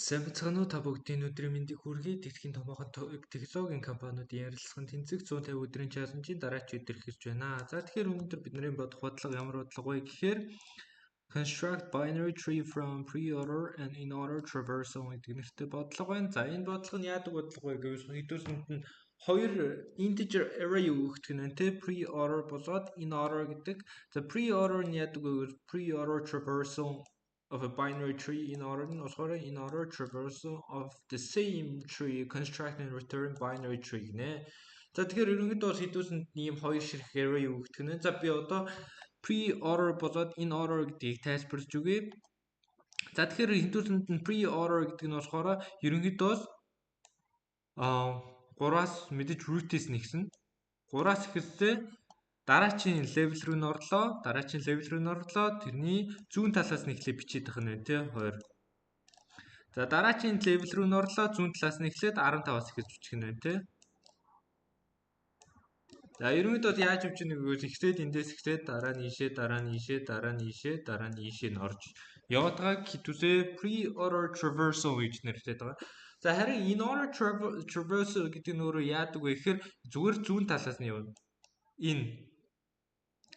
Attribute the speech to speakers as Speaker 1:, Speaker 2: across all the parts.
Speaker 1: Сайн бацгаана уу та бүгдийн өдрийн мэндийг хүргэе. Дэлхийн томоохон технологийн компаниудын ярилцлаганд тэнцэх 150 өдрийн чаленжийн дараач өдөр эхэлж байна. За тэгэхээр өнөөдөр бидний бодох бодлого ямар бодлого вэ гэхээр construct binary tree from pre-order and in-order traversal гэдэг нэртэй бодлого байна. За энэ бодлого нь яадаг бодлого вэ гэвэл хэдүүлсэнд нь хоёр integer array өгөх гэх нь тэ pre-order болоод in-order гэдэг. За pre-order нь яадаг вэ гэвэл pre-order traversal of a binary tree in order traversal of the same tree construct and return binary tree гинэ. За тэгэхээр ерөнхийдөө бас хэдүүлсэнд ийм хоёр ширхэг array өгдөг нэ. За би одоо pre-order болоод in order гэдгийг тайлбарлаж өгье. За тэгэхээр хэдүүлсэнд нь pre-order гэдэг нь болохоор ерөнхийдөө 3-аас мэдээж root-ээс нэгсэн. 3-аас эхэлсээ дараачийн левел рүү н орлоо. Тэрний зүүн талаас нь эхлээд бичиж байгаа нь тий 2. За дараачийн левел рүү н орлоо. Зүүн талаас нь эхлээд 15-аас эхэлж бичих нь тий. За ерөнхийдөө яаж явж байгааг гэвэл эхлээд эндээс эхлээд дараа нь ийшээ н орж яваадгааг хитүсээ pre-order traversal гэж нэртэй байгаа. За харин in-order traversal гэдэг нь өөрөө яадаг вэ гэхээр зүгээр зүүн талаас нь явна. Энэ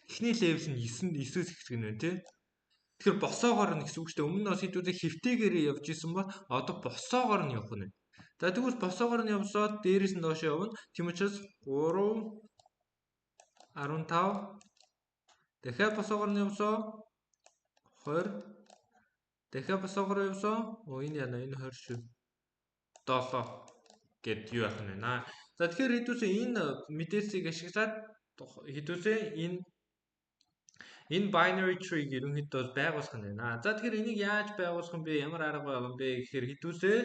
Speaker 1: эхний левел нь 9-өөс эхлэх нь байна тий. Тэгэхээр босоогоор нь гэсэн үг шүү дээ. Өмнө нь бас хэдүүлээ хэвтэйгээр явж исэн бол одоо босоогоор нь явах нь. За тэгвэл босоогоор нь явсаад дээрээс нь доош явна. Тийм учраас 3 15 дахиад босоогоор нь явсаа 20 дахиад босоогоор явсаа энэ яна энэ 20 шүү. 7 гэд юу яах нь байна. За тэгэхээр хэдүүлээ энэ мэдээллийг ашиглаад хэдүүлээ энэ binary tree-г ерөнхийдөө байгуулах нь байна. За тэгэхээр энийг яаж байгуулах юм бэ? Ямар арга байгаа юм бэ гэхээр хэдүүлээ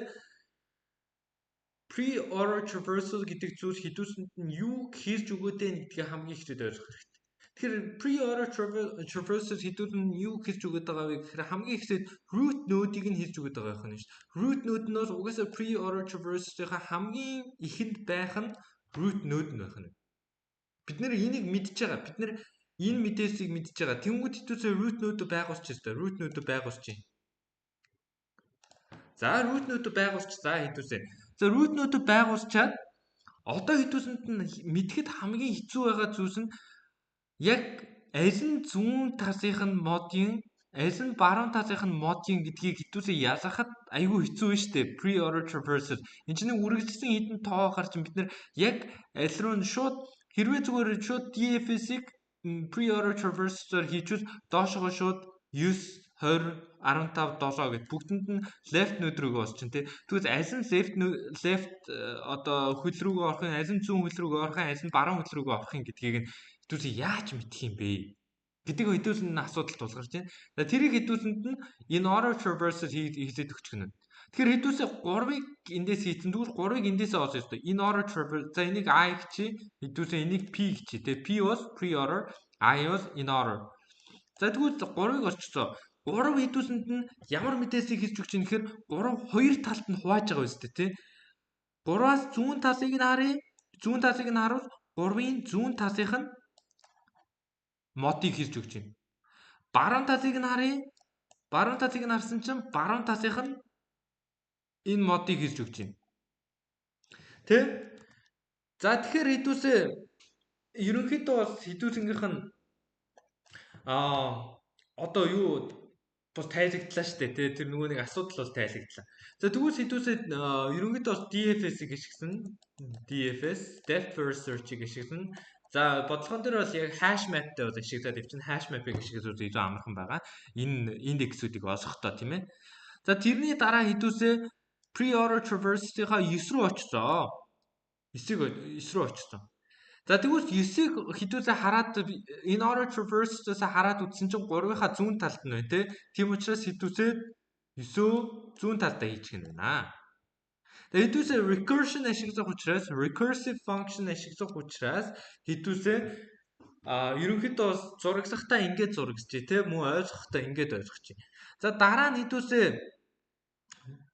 Speaker 1: pre-order traversal гэдэг зүйлс хэдүүлсэнд нь юу хийж өгөөдэй гэдгийг хамгийн ихтэй ойлгох хэрэгтэй. Тэгэхээр pre-order traversal хэдүүлэн юу хийж өгöd байгаа вэ гэхээр хамгийн ихтэй root node-ийг нь хийж өгöd байгаа юм шүү. Root node нь бол угаасаа pre-order traversal-ийнхаа хамгийн ихэнд байх нь root node нь байх нь. Бид нэр энийг мэдж байгаа. Бид нэр энэ мэдээллийг мэдж байгаа. Тэнгүүд хэдүүлээ root node байгуулчих ёстой. Root node байгуулчих. За root node байгуулчихлаа хэдүүлээ. За root node байгуулчаад одоо хэдүүлсэнд нь мэдхэд хамгийн хэцүү байгаа зүйлс нь яг аль нь зүүн талынх нь модын аль нь баруун талынх нь модын гэдгийг хэдүүлээ ялгахад айгүй хэцүү байна шүү дээ. Pre-order traversal. Энэ чинь үргэлжлсэн хідэн тоо гарч бид нар яг аль руу нь шууд хэрвээ зүгээр шууд DFS-ийг pre-order traversal хийчихвэл доошогоо шууд 9 20 15 7 гэд бүгдэнд нь left node рүү орчин тий. Тэгвэл аль нь left одоо хөл рүүгээ орох юм, аль нь зүүн хөл рүүгээ орох юм, аль нь баруун хөл рүүгээ орох юм гэдгийг нь хэдүүлээ яаж мэдэх юм бэ? Гэдэг хэдүүлсэн нь асуудал тулгарч байна. За тэрийг хэдүүлсэнд нь in order traversal хийлээд өгчих нь. Тэгэхээр хэдүүлээ 3-ыг эндээс хийсэн. Тэгвэл 3-ыг эндээсээ олж ёстой. In order traversal. За энийг I гэчи. Хэдүүлээ энийг P гэчи. Тэгээ P бол pre-order, I бол in order. За тэгвэл 3-ыг олчихлоо. 3 хэдүүлсэнд нь ямар мэдээллийг хийж өгч юм гэхээр 3 хоёр талд нь хувааж байгаа биз дээ тий. 3-аас зүүн талыг нь харъя. Зүүн талыг нь харуул 3-ын зүүн талынх нь модыг хийж өгч байна. Баруун талыг нь харъя. Баруун талыг нь харсан чинь баруун талынх нь энэ модыг хийж өгч байна. Тэ? За тэгэхээр хэдүүлээ ерөнхийдөө бас хэдүүлсэнгийнх нь одоо юу бас тайлагдлаа шүү дээ тий. Тэр нөгөө нэг асуудал бол тайлагдлаа. За тэгвэл хэдүүлээ ерөнхийдөө бас DFS-ийг ашигласан. DFS depth first search-ийг ашигласан. За бодлогон дээр бол яг hash map-тай бол ашиглаад явчихна. Hash map-ыг ашиглаж илүү амархан байгаа. Энэ индексүүдийг олохдоо тийм ээ. За тэрний дараа хэдүүлээ pre-order traversal-ийнхаа 9 рүү очсон. 9 рүү очсон. За тэгвэл 9-ийг хэдүүлээ хараад in order traversal-аас хараад үзсэн чинь 3-ынхаа зүүн талд нь байна тий. Тийм учраас хэдүүлээ 9-өө зүүн талдаа хийчих нь байна. Тэгээд хэдүүлээ recursion ашиглах учраас recursive function ашиглах учраас хэдүүлээ ерөнхийдөө зураглахтаа ингэж зурагчээ тий. Мөн ойлгохдоо ингэж ойлгочих. За дараа нь хэдүүлээ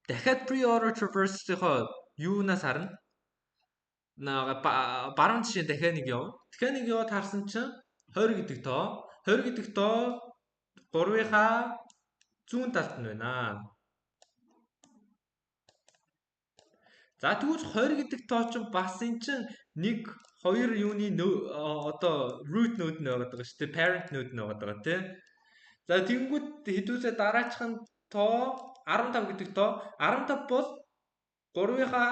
Speaker 1: дахиад pre-order traversal-ийнхаа юунаас харна. Баруун тишээ дахиад нэг яв. Дахиад нэг яваад харсан чинь 20 гэдэг тоо. 20 гэдэг тоо 3-ынхаа зүүн талд нь байна. За тэгвэл 20 гэдэг тоо чинь бас эн чинь 1 2 юуны одоо root node нь байгаа шүү дээ. Parent node нь байгаа тийм. За тэгэнгүүт хэдүүлээ дараачих нь тоо 15 гэдэг тоо 15 бол 3-ийнхаа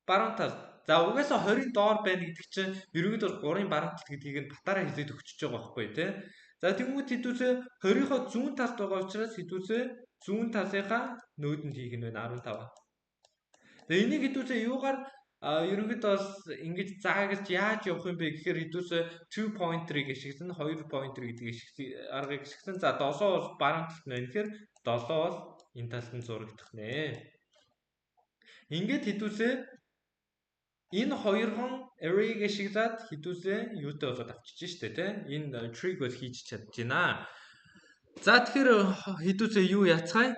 Speaker 1: баруун тал. За угаасаа 20-ын доор байна гэдэг чинь ерөнхийдөө 3-ын баруун тал гэдгийг нь батаараа хэлээд өгчөж байгаа байхгүй тийм. За тэгэнгүүт хэдүүлээ 20-ийнхоо зүүн талд байгаа учраас хэдүүлээ зүүн талынхаа нөөдөнд хийх нь байна 15. Тэгээ энийг хэдүүлээ юугаар ерөнхийдөө бас ингэж заагж яаж явах юм бэ гэхээр хэдүүлээ 2.3 гიშгсэн 2.3 гэдэг аргыг гიშгсэн. За 7 бол баруун талд нь байна. Тэгэхээр 7 бол энэ талд нь зурагдах нэ. Ингээд хэдүүлээ энэ хоёрхан array гიშгзаад хэдүүлээ юутай болоод авчиж штэ тий. Энэ trig бол хийж чадчихна. За тэгэхээр хэдүүлээ юу яцгаая?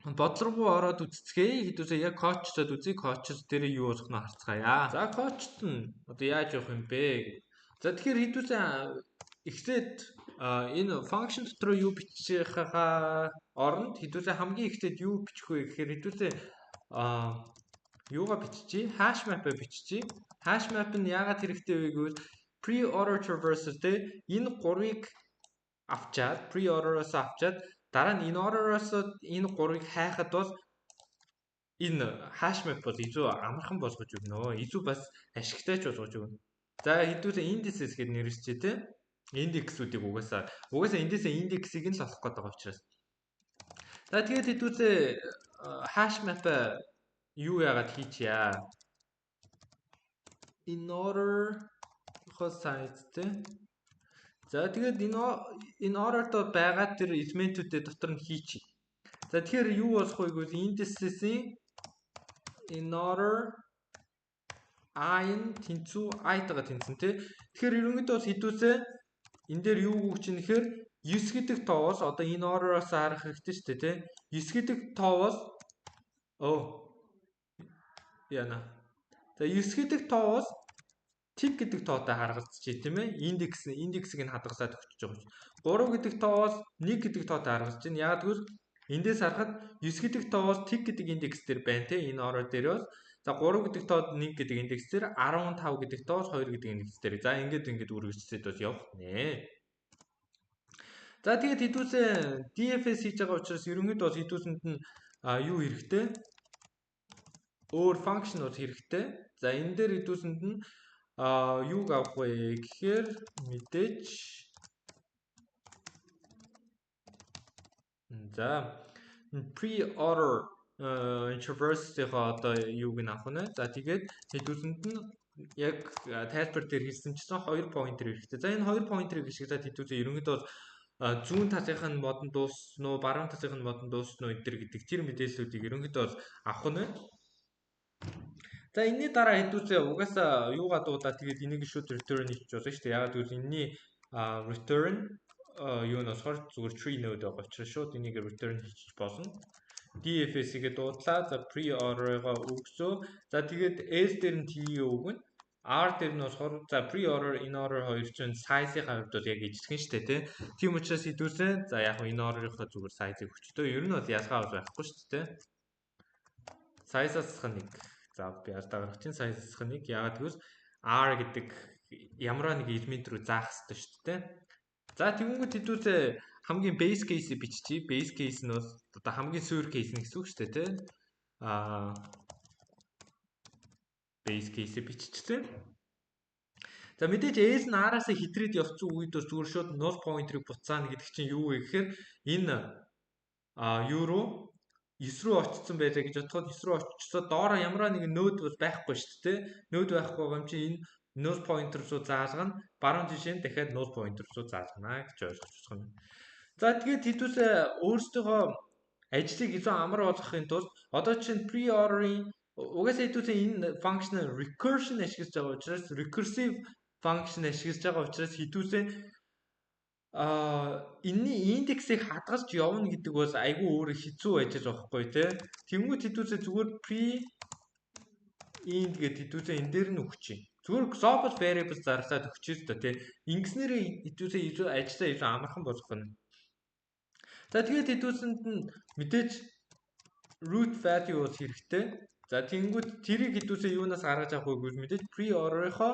Speaker 1: Бодлогоо ороод үзцгээе. Хэдүүлээ яг коучтод үзье. Коучд дээр юу болох нь харцгаая. За коучт нь одоо яаж явах юм бэ? За тэгэхээр хэдүүлээ эхлээд энэ function дотор юу бичихээ оронд хэдүүлээ хамгийн эхлээд юу бичих вэ гэхээр хэдүүлээ юугаа биччихье? Hash map биччихье. Hash map нь яагаад хэрэгтэй вэ гэвэл pre-order traverse дээр энэ гурвыг авчаад pre-order-оос авчаад дараа нь энэ order-оос энэ гурвыг хайхад бол энэ hash map бол илүү амархан болгож өгнө. Илүү бас ашигтай ч болгож өгнө. За хэдүүлээ indices гэж нэрлэжээ те. Индексүүдийг угаасаа эндээсээ индексийг нь л олох гэдэг учраас. За тэгээд хэдүүлээ hash map юу яагаад хийчихье? In order size те. За тэгээд энэ order-д байгаа тэр элементүүдээ дотор нь хийчих. За тэгэхээр юу болох вэ гэвэл indices-ийн in order i-ын тэнцүү i-тагаа тэнцэн тий. Тэгэхээр ерөнхийдөө бол хэдүүлээ энэ дээр юу өгч юм нэхэр 9 гэдэг тоовоос одоо энэ order-оос харах хэрэгтэй шүү дээ тий. 9 гэдэг тоовоос яна. За 9 гэдэг тоовоос тип гэдэг тоотой харгалзчих тийм ээ. Индексийг нь хадгалаад өгч байгаа юм. 3 гэдэг тоовоос 1 гэдэг тоотой харгалзаж байна. Яг тэгвэл эндээс харахад 9 гэдэг тоовоос тип гэдэг индекс дээр байна тийм энэ order дээр бол за 3 гэдэг тоод 1 гэдэг индекс дээр 15 гэдэг тоос 2 гэдэг индекс дээр. За ингээд үргэлжлээд бас явах нэ. За тэгээд хэдүүлээ DFS хийж байгаа учраас ерөнхийдөө бол хэдүүлсэнд нь юу хэрэгтэй? Өөр function бол хэрэгтэй. За энэ дээр хэдүүлсэнд нь юуг авах вэ гэхээр мэдээж за pre-order traverse-ийнхаа одоо юуг нь авах нь. За тэгээд хэдүүлсэнд нь яг тайлбар дээр хэлсэнчсэн 2 pointer хэрэгтэй. За энэ 2 pointer гişгдээд хэдүүлээ ерөнхийдөө зүүн талынх нь модон дуусна уу, баруун талынх нь модон дуусна уу энэ төр гэдэг тэр мэдээллүүдийг ерөнхийдөө авах нь. За энэний дараа хэдүүлээ угаасаа юугаа дуудаад тэгээд энийг шууд return хийж болно шүү дээ. Яагаад гэвэл энэний return юу нь болохоор зүгээр tree node байгаа учраас шууд энийг return хийж болно. DFS-ийг дуудлаа. За pre-order-ыг өгсөө. За тэгээд S дээр нь T өгнө. R дээр нь болохоор за pre-order, in-order хоёр чинь size-ийн хувьд бол яг ижлэгэн шүү дээ тий. Тийм учраас хэдүүлээ. За яг энэ order-ийнхаа зүгээр size-ыг өчтөө. Ер нь бол ялгаа бол байхгүй шүү дээ. Size-аас нэг за би ардаа гарах чинь size-аас нэг яагаад гэвэл R гэдэг ямар нэг элемент рүү заах хэрэгтэй шүү дээ. За тэгэнгүүт хэдүүлээ хамгийн base case-ийг биччихье. Base case нь бол одоо хамгийн суур case нь гэсэн үг шүү дээ тий. Base case-ийг биччихлээ. За мэдээж S нь R-аас хэтрээд явцсан үед бол зүгээр шууд null pointer-ыг буцаана гэдэг чинь юу вэ гэхээр энэ юу 9 рүү очсон байлаа гэж бодоход 9 рүү очсоо доороо ямар нэгэн нode бол байхгүй шүү дээ. Нode байхгүй байгаа юм чи энэ null pointer руу заалгана. Баруун жишээ нь дахиад null pointer руу заалгана гэж ойлгож байна. За тэгээд хэдүүлээ өөрсдийнхөө ажлыг илүү амар болгохын тулд одоо чинь pre-ordering угаасаа хэдүүлээ энэ function recursion ашиглаж байгаа учраас recursive function ашиглаж байгаа учраас хэдүүлээ энэний индексийг хадгалж явна гэдэг бол айгүй өөр хэцүү ажил байхгүй тий. Тэнгүүд хэдүүлээ зүгээр pre-ind гэдэг хэдүүлээ энэ дээр нь өгчих. Зүгээр global variable зарлаад өгчих л да тий. Ингэснээр хэдүүлээ илүү ажиллаа илүү амархан болгох нь. За тэгээд хэдүүлсэнд нь мэдээж root value бол хэрэгтэй. За тэгэнгүүт тэрийг хэдүүсээ юунаас гаргаж авах вэ гэж мэдээж pre-order-ийнхоо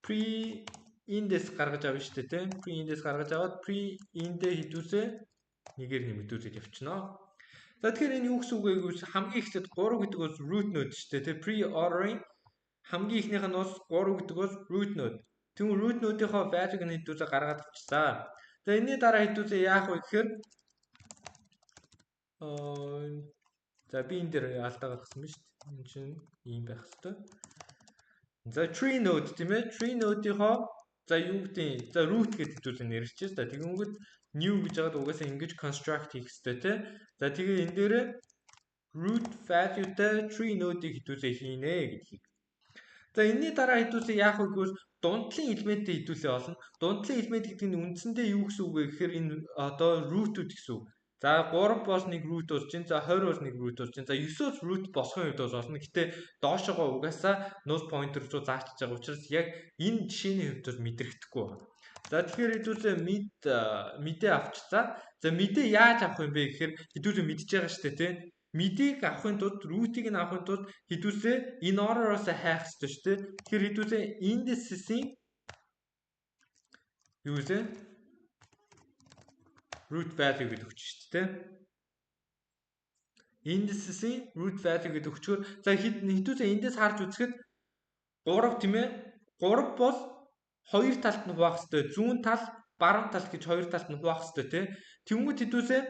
Speaker 1: pre-index гаргаж авна шүү дээ, тийм. Pre-index гаргаж аваад pre-inde хэдүүсээ нэгээр нэмэгдүүлээд явчихна. За тэгэхээр энэ юу гэсэн үг вэ гэвэл хамгийн ихдээ 3 гэдэг бол root node шүү дээ, тийм. Pre-ordering хамгийн ихнийх нь бас 3 гэдэг бол root node. Тэгвэл root node-ийнхоо value-г нь хэдүүсээ гаргаад авчихсан. За энэний дараа хэдүүсээ яах вэ гэхээр за би энэ дээр алдаа гаргасан ба шүү дээ. Энэ чинь ийм байх хэвээр. За tree node тийм ээ. Tree node-ийнхоо за юу гэдэг за root гэдэг хэдүүсээ нэрчээс та тэгэнгүүт new гэж яагаад угаасаа ингэж construct хийх хэрэгтэй тий. За тэгээ энэ дээр root value-тай tree node-ийг хэдүүсээ хийнэ гэдгийг. За энэний дараа хэдүүсээ яах вэ гэвэл дундлын элементтэй хэдүүлээ олно. Дундлын элемент гэдэг нь үндсэндээ юу гэсэн үг вэ гэхээр энэ одоо root-үүд гэсэн үг. За 3 бол 1 root болж чинь, за 20 бол 1 root болж чинь, за 9-өөс root босхын үед бол болно. Гэтэ доошогоо угаасаа null pointer руу заачиж байгаа учраас яг энэ жишээний хувьд бол мэдрэгдэхгүй байна. За тэгэхээр хэдүүлээ мэдээ авчцаа. За мэдээ яаж авах юм бэ гэхээр хэдүүлээ мэдчихэж байгаа шүү дээ, тийм. Мэдийг авахын тулд root-ийг нь авахын тулд хэдүүлээ in order-оос хайх хэрэгтэй шүү дээ. Тэгэхээр хэдүүлээ indices-ийн юу вэ? Root value гэдэг өгч шүү дээ. Indices-ийн root value гэдэг өгчөөр за хэдүүлээ эндээс харж үзэхэд 3 тийм ээ. 3 бол хоёр талд нь хуваах хэрэгтэй. Зүүн тал, баруун тал гэж хоёр талд нь хуваах хэрэгтэй тийм. Тэнгүүд хэдүүлээ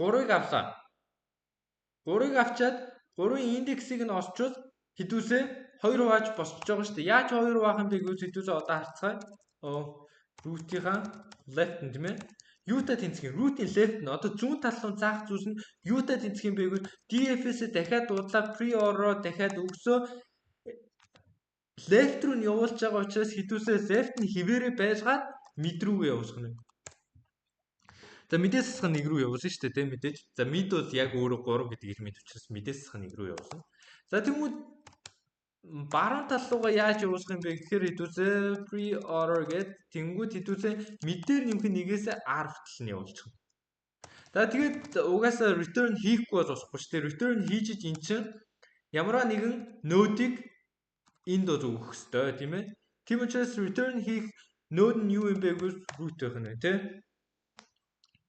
Speaker 1: 3-ыг авлаа. 3-ыг авчаад 3-ын индексийг нь олчвол хэдүүлээ 2 хувааж босч байгаа шүү дээ. Яаж 2 хуваах юм бэ гэвэл хэдүүлээ одоо харцгаая. Root-ийнхаа left нь тийм ээ. Юутай тэнцэх юм? Root-ийн left нь одоо зүүн тал руу заах зүйлс нь юутай тэнцэх юм бэ гэвэл DFS-ээ дахиад дуудлаа pre-order дахиад өгсөө left руу нь явуулж байгаа учраас хэдүүлээ left нь хിവэрэ байжгаад mid рүүгээ явуулах нь. За мэдээс засах 1 рүү явуулсан шүү дээ тийм мэдээж. За mid бол яг өөрөө 3 гэдэг элемент учраас мэдээс засах 1 рүү явуулсан. За тэгмүүд баруун тал руугаа яаж явуулах юм бэ гэхээр хэдүүлээ pre-order гэд тэнгүүд хэдүүлээ мэдээр нэмэх нэгээс R хүртэл нь явуулчих. За тэгээд угаасаа return хийхгүй бол болохгүй шүү дээ. Return хийж ин чинь ямарваа нэгэн node-ийг энд өгөх ёстой тийм ээ. Тийм учраас return хийх node нь юу юм бэ гэвэл root байх нь тийм.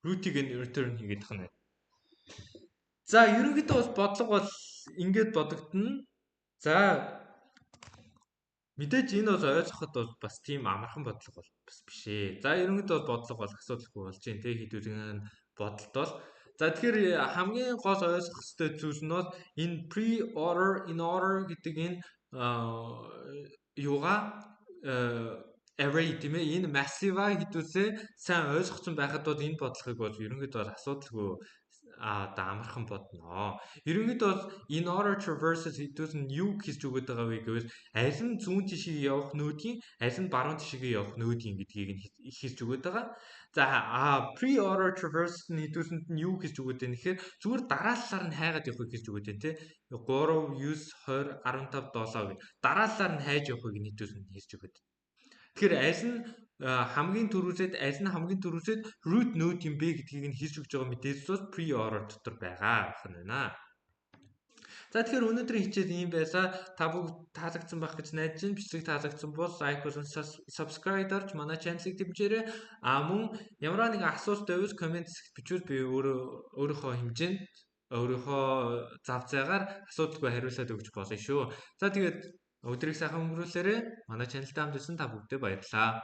Speaker 1: Root-ийг нь return хийгээд тахна. За ерөнхийдөө бас бодлого бол ингэж бодогдно. За мэдээж энэ бол ойлгоход бол бас тийм амархан бодлого бол бас биш ээ. За ерөнхийдөө бодлого бол асуудалгүй болж байна те хэдүүлэн бодолт бол. За тэгэхээр хамгийн гол ойлгох ёстой зүйл нь бол энэ pre-order in order гэдэг энэ юугаа array тийм ээ энэ massive-а хэдүүлээ сайн ойлгоцсон байхад бол энэ бодлогыг бол ерөнхийдөө бол асуудалгүй одоо амархан бодно. Ерөнхийдөө бол in order traverses хэдүүлэн юу хийж өгöd байгаа вэ гэвэл аль нь зүүн тишээ явах нүүдийн аль нь баруун тишээ явах нүүдийн гэдгийг нь хийж өгöd байгаа. За pre-order traverse нь хэдүүлэнд нь юу хийж өгöd вэ гэхээр зүгээр дараалалаар нь хайгаад явахыг хийж өгöd вэ те 3 9 20 15 7 гэх дараалалаар нь хайж явахыг нь хэдүүлэнд хийж өгöd. Тэгэхээр аль нь хамгийн түрүүсэд root node юм бэ гэдгийг нь хийж өгч байгаа мэдээлэл бол pre-order дотор байгаа байна. За тэгэхээр өнөөдрийн хичээл ийм байлаа. Та бүгд таалагдсан байх гэж найдаж байна. Бичлэг таалагдсан бол лайк болон subscribe дарж манай channel-ыг дэмжээрэй. Мөн ямар нэгэн асуулт байвал комент хэсэгт бичвэл би өөрийнхөө хэмжээнд өөрийнхөө зав зайгаар асуудалгүй хариулаад өгч болно шүү. За тэгээд өдрийг сайхан өнгөрүүлээрэй. Манай channel-тай хамт ирсэн та бүгдээ баярлалаа.